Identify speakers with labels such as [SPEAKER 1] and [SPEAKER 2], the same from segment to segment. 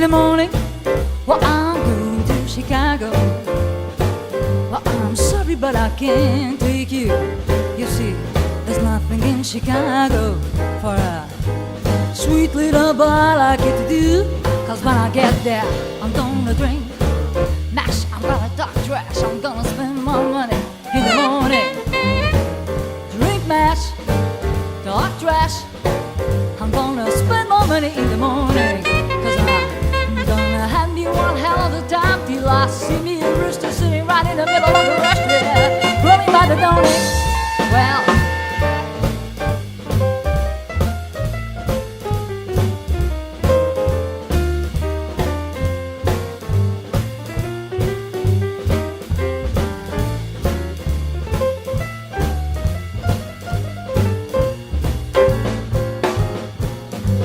[SPEAKER 1] the morning. Well, I'm going to Chicago. Well, I'm sorry, but I can't take you. You see, there's nothing in Chicago for a sweet little boy like you to do. Cause when I get there, I'm gonna drink mash, I'm gonna talk trash, I'm gonna spend my money in the morning. Drink mash, talk trash, I'm gonna spend my money in the morning. Cause I'm gonna have you one hell of a time till I see me a rooster sitting right in the middle of the rush there, rolling by the donut. Well,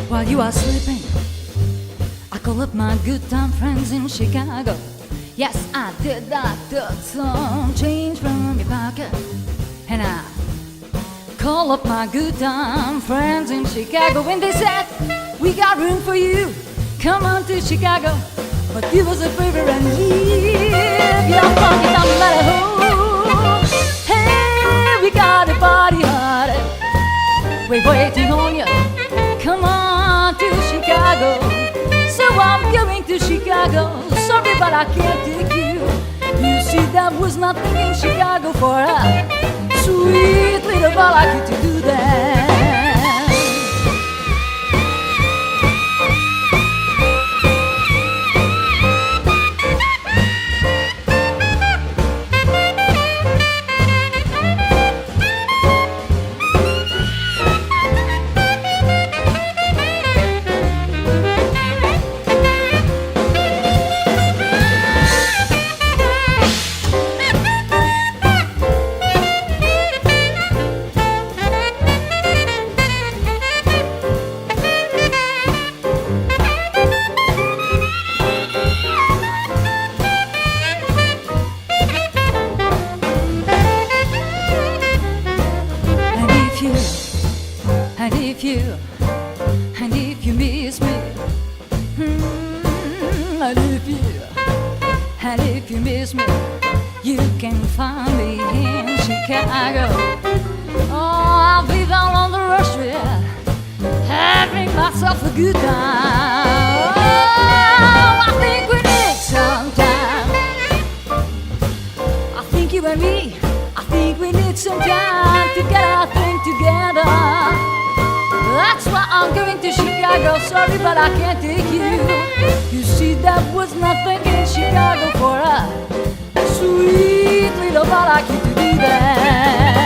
[SPEAKER 1] while you are sleeping, I call up my good time friends in Chicago. Yes, I did. I took some change from your pocket, and I call up my good time friends in Chicago, and they said, we got room for you, come on to Chicago, but do us a favor and leave your funky thumb at home. Hey, we got a party hard, we're waiting on you, come on to Chicago. So I'm going to Chicago, sorry but I can't take you. You see, there was nothing in Chicago for a sweet little boy like you to do that. And if you miss me, and if you miss me, you can find me in Chicago. Oh, I'll be down on the rush street, having myself a good time. Oh, I think we need some time. I think you and me, I think we need some time to get our thing together. That's why I'm going to Chicago, sorry but I can't take you. You see, there was nothing in Chicago for a sweet little boy like you to do that.